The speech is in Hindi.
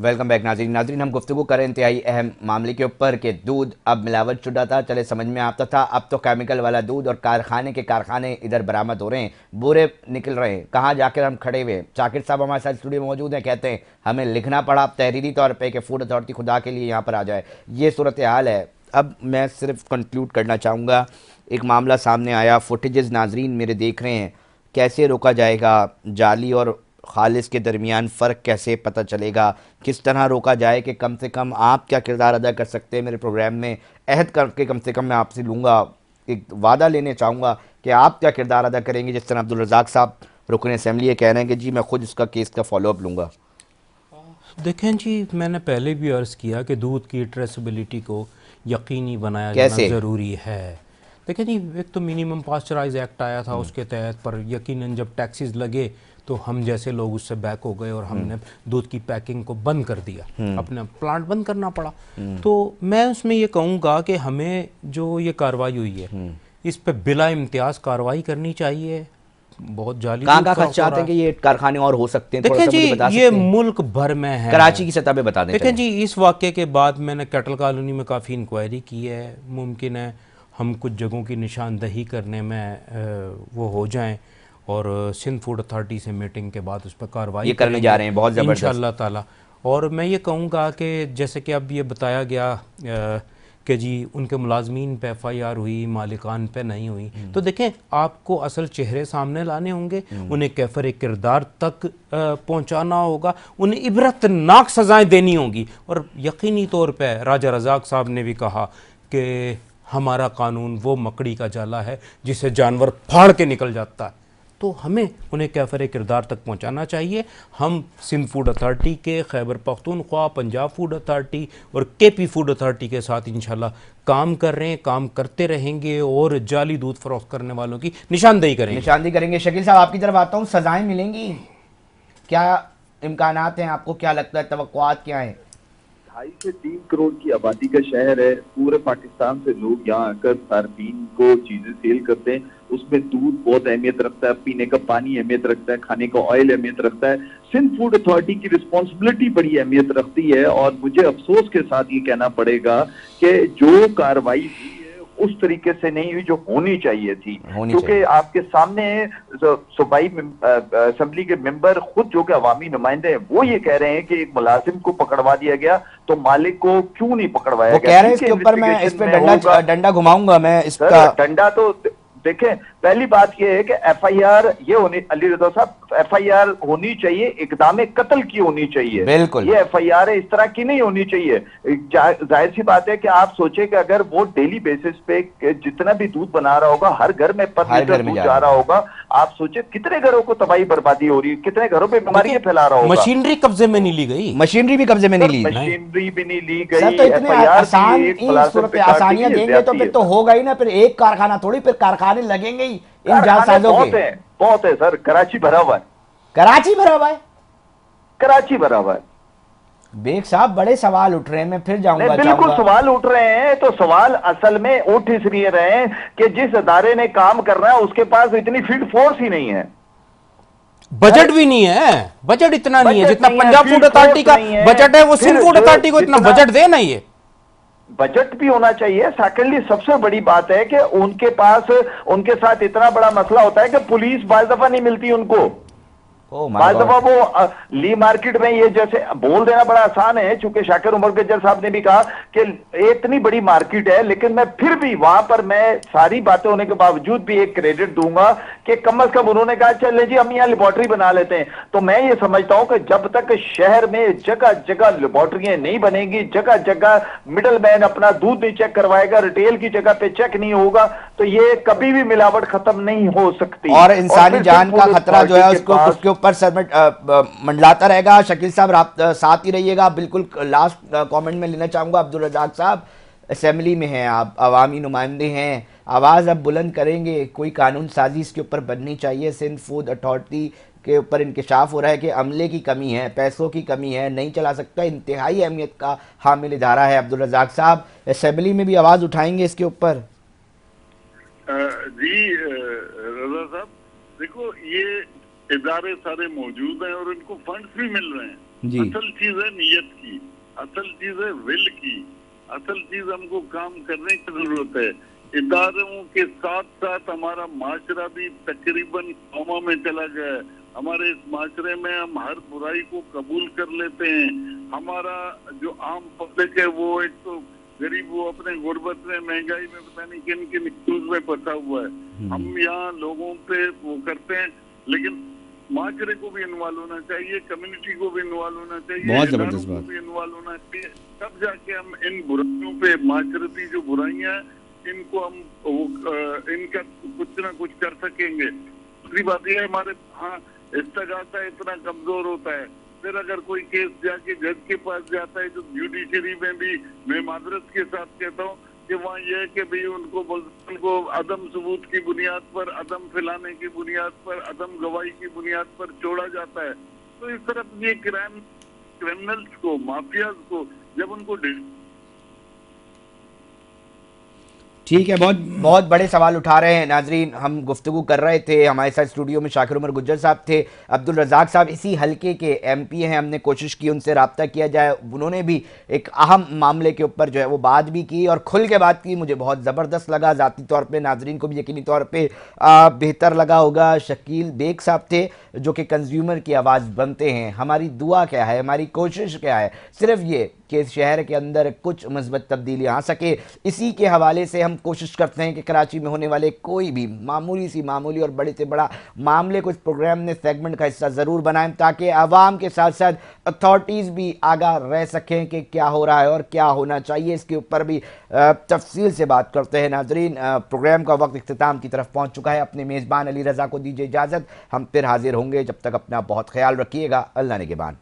वेलकम बैक नाज़रीन। हम गुफ्तगू करें इंतहाई अहम मामले के ऊपर कि दूध अब मिलावट शुदा था, चले समझ में आता था, अब तो केमिकल वाला दूध और कारखाने इधर बरामद हो रहे हैं, बुरे निकल रहे हैं। कहाँ जाकर हम खड़े हुए। शाकिर साहब हमारे साथ स्टूडियो में मौजूद हैं, कहते हैं हमें लिखना पड़ा तहरीरी तौर पर कि फूड अथॉरिटी खुदा के लिए यहाँ पर आ जाए। ये सूरत हाल है। अब मैं सिर्फ कंक्लूड करना चाहूँगा, एक मामला सामने आया, फुटेजेस नाजरीन मेरे देख रहे हैं, कैसे रोका जाएगा, जाली और खालिस के दरमियान फ़र्क कैसे पता चलेगा, किस तरह रोका जाए कि कम से कम आप क्या किरदार अदा कर सकते हैं मेरे प्रोग्राम में, अहद करके कम से कम मैं आपसे लूँगा, एक वादा लेने चाहूँगा कि आप क्या किरदार अदा करेंगे। जिस तरह अब्दुल रज़ाक साहब रुकन असम्बली ये कह रहे हैं कि जी मैं खुद इसका केस का फॉलोअप लूँगा। देखें जी, मैंने पहले भी अर्ज़ किया कि दूध की ट्रेसेबिलिटी को यकीनी बनाया जाना कैसे? ज़रूरी है। देखें जी, एक तो मिनिमम पास्चराइज एक्ट आया था, उसके तहत पर यकीनन जब टैक्सेस लगे तो हम जैसे लोग उससे बैक हो गए और हमने दूध की पैकिंग को बंद कर दिया, अपना प्लांट बंद करना पड़ा। तो मैं उसमें ये कहूँगा कि हमें जो ये कार्रवाई हुई है इस पे बिला इम्तियाज़ कार्रवाई करनी चाहिए। बहुत जाली कहाँ दूध कहाँ फरोख्त हो चाहते रहा हैं कि है। ये कारखाने और हो सकते हैं, थोड़ा देखें सा जी, मुझे बता ये सकते हैं? मुल्क भर में है। कराची की सतह पे बता दें। देखें जी, इस वाक़े के बाद मैंने कैटल कॉलोनी में काफ़ी इंक्वायरी की है। मुमकिन है हम कुछ जगहों की निशानदही करने में वो हो जाएं और सिंध फूड अथॉरिटी से मीटिंग के बाद उस पर कार्रवाई ये करने जा रहे हैं, बहुत ज़बरदस्त। इंशाअल्लाह ताला। और मैं ये कहूँगा कि जैसे कि अब ये बताया गया कि जी उनके मुलाजमीन पे FIR हुई, मालिकान पे नहीं हुई, तो देखें आपको असल चेहरे सामने लाने होंगे, उन्हें कैफर किरदार तक पहुंचाना होगा, उन्हें इबरतनाक सज़ाएं देनी होंगी। और यकीनी तौर पे राजा रज़ाक साहब ने भी कहा कि हमारा कानून वो मकड़ी का जाला है जिसे जानवर फाड़ के निकल जाता है, तो हमें उन्हें कैफर किरदार तक पहुंचाना चाहिए। हम सिंध फूड अथॉरिटी के, खैबर पख्तूनख्वा, पंजाब फूड अथॉरिटी और KP फूड अथॉरिटी के साथ इंशाल्लाह काम कर रहे हैं, काम करते रहेंगे और जाली दूध फरोख्त करने वालों की निशानदेही करेंगे। शकील साहब आपकी तरफ आता हूँ, सजाएं मिलेंगी, क्या इम्कानात हैं, आपको क्या लगता है, तवक्कुआत क्या है? 2.5 से 3 करोड़ की आबादी का शहर है। पूरे पाकिस्तान से लोग यहाँ आकर सार्फिन को चीजें सेल करते हैं। उसमें दूध बहुत अहमियत रखता है, पीने का पानी अहमियत रखता है, खाने का ऑयल अहमियत रखता है। सिंध फूड अथॉरिटी की रिस्पॉन्सिबिलिटी बड़ी अहमियत रखती है और मुझे अफसोस के साथ ये कहना पड़ेगा कि जो कार्रवाई हुई है उस तरीके से नहीं हुई जो होनी चाहिए थी, क्योंकि आपके सामने सूबाई असेंबली के मेंबर खुद जो कि अवामी नुमाइंदे हैं वो ये कह रहे हैं कि एक मुलाजिम को पकड़वा दिया गया, तो मालिक को क्यों नहीं पकड़वाया गया? कह रहे हैं इसके ऊपर मैं इस पे डंडा घुमाऊंगा मैं इसका। डंडा तो देखें, पहली बात यह है कि FIR ये होनी, अली रज़ा साहब, FIR होनी चाहिए, इक़दाम कत्ल की होनी चाहिए। बिल्कुल, ये FIR है, इस तरह की नहीं होनी चाहिए। जाहिर सी बात है कि आप सोचे कि अगर वो डेली बेसिस पे जितना भी दूध बना रहा होगा, हर घर में पर लीटर दूध जा रहा होगा, आप सोचे कितने घरों को तबाही बर्बादी हो रही है, कितने घरों पे बीमारियां फैला रहा होगा। मशीनरी कब्जे में नहीं ली गई, मशीनरी भी कब्जे में नहीं ली, मशीनरी भी नहीं ली गई। सर तो इतने आसानियां देंगे तो फिर तो होगा ही ना, फिर एक कारखाना थोड़ी, फिर कारखाने लगेंगे ही इन जालसाजों के। बहुत है सर, कराची भरा हुआ है, कराची भरा हुआ है, कराची भरा हुआ है। बेग साहब बड़े सवाल उठ रहे हैं, मैं फिर जाऊंगा। बिल्कुल सवाल उठ रहे हैं, तो सवाल असल में उठ इसलिए रहे हैं कि जिस अदारे ने काम करना है उसके पास इतनी फील्ड फोर्स ही नहीं है, बजट भी नहीं है, बजट इतना नहीं है जितना पंजाब फूड अथॉरिटी का बजट है, वो सिंध फूड अथॉरिटी को इतना बजट देना, ये बजट भी होना चाहिए। सेकेंडली सबसे बड़ी बात है कि उनके पास, उनके साथ इतना बड़ा मसला होता है कि पुलिस बाज़ दफा नहीं मिलती उनको। बाज़ दफा वो ली मार्केट में, ये जैसे बोल देना बड़ा आसान है, चूंकि शाकिर उमर गज्जर साहब ने भी कहा कि इतनी बड़ी मार्केट है, लेकिन मैं फिर भी वहां पर मैं सारी बातें होने के बावजूद भी एक क्रेडिट दूंगा कि कम अज कम उन्होंने कहा चले जी हम यहाँ लेबोरेटरी बना लेते हैं। तो मैं ये समझता हूं कि जब तक शहर में जगह जगह लेबोरेटरियां नहीं बनेंगी, जगह जगह मिडल मैन अपना दूध नहीं चेक करवाएगा, रिटेल की जगह पे चेक नहीं होगा, तो ये कभी भी मिलावट खत्म नहीं हो सकती और इंसानी जान का खतरा जो है उसके ऊपर सर में मंडलाता रहेगा। शकील साहब साथ ही रहिएगा। बिल्कुल लास्ट कमेंट में लेना चाहूँगा, अब्दुल रज़ाक साहब असेंबली में हैं आप, अवामी नुमाइंदे हैं, आवाज़ अब बुलंद करेंगे, कोई कानून साजी इसके ऊपर बननी चाहिए। सिंध फूड अथॉरिटी के ऊपर इंकशाफ हो रहा है कि अमले की कमी है, पैसों की कमी है, नहीं चला सकता, इंतहाई अहमियत का हामिल इदारा है। अब्दुल रज़ाक साहब असेंबली में भी आवाज़ उठाएंगे इसके ऊपर? जी रज़ा साहब, देखो ये इदारे सारे मौजूद हैं और इनको फंड्स भी मिल रहे हैं, जी। असल चीज है नीयत की, असल चीज है विल की, असल चीज हमको काम करने की जरूरत है। इदारों के साथ साथ हमारा माशरा भी तकरीबन कौमा में चला गया है। हमारे इस माशरे में हम हर बुराई को कबूल कर लेते हैं। हमारा जो आम पब्लिक है वो एक तो गरीब, वो अपने गुर्बत में, महंगाई में, पता नहीं किन किन इश्यूज में फंसा हुआ है। हम यहाँ लोगों पे वो करते हैं, लेकिन माशरे को भी इन्वॉल्व होना चाहिए, कम्युनिटी को भी इन्वॉल्व होना चाहिए, बहुत जबरदस्त इदारों बात। को भी इन्वॉल्व होना चाहिए। तब जाके हम इन बुराइयों पे, माशरती जो बुराइयां हैं, इनको हम इनका कुछ ना कुछ कर सकेंगे। दूसरी बात यह है, हमारे हाँ इस्तगासा इतना कमजोर होता है। फिर अगर कोई केस जाके जज के पास जाता है, तो जुडिशरी में भी मैं माजरत के साथ कहता हूँ कि वहाँ यह है कि भाई उनको अदम सबूत की बुनियाद पर, अदम फैलाने की बुनियाद पर, अदम गवाही की बुनियाद पर छोड़ा जाता है। तो इस तरफ ये क्रिमिनल्स को, माफियाज को जब उनको ठीक है, बहुत बहुत बड़े सवाल उठा रहे हैं नाजरीन। हम गुफ्तगू कर रहे थे, हमारे साथ स्टूडियो में शाकिर उमर गुज्जर साहब थे, अब्दुल रज़ाक साहब इसी हलके के एमपी हैं। हमने कोशिश की उनसे रब्ता किया जाए, उन्होंने भी एक अहम मामले के ऊपर जो है वो बात भी की और खुल के बात की। मुझे बहुत ज़बरदस्त लगा, ज़ाती तौर पर नाजरीन को भी यकीनी तौर पर बेहतर लगा होगा। शकील बेग साहब थे जो कि कंज्यूमर की आवाज़ बनते हैं। हमारी दुआ क्या है, हमारी कोशिश क्या है, सिर्फ ये कि इस शहर के अंदर कुछ मुस्बत तब्दीली आ सके। इसी के हवाले से हम कोशिश करते हैं कि कराची में होने वाले कोई भी मामूली सी मामूली और बड़े से बड़ा मामले को इस प्रोग्राम में सेगमेंट का हिस्सा ज़रूर बनाएं, ताकि आवाम के साथ साथ अथॉरिटीज़ भी आगाह रह सकें कि क्या हो रहा है और क्या होना चाहिए। इसके ऊपर भी तफसील से बात करते हैं। नाजरीन, प्रोग्राम का वक्त इख्तिताम की तरफ पहुँच चुका है। अपने मेज़बान अली रज़ा को दीजिए इजाज़त, हम फिर हाजिर होंगे। जब तक अपना बहुत ख्याल रखिएगा। अल्लाह निगहबान।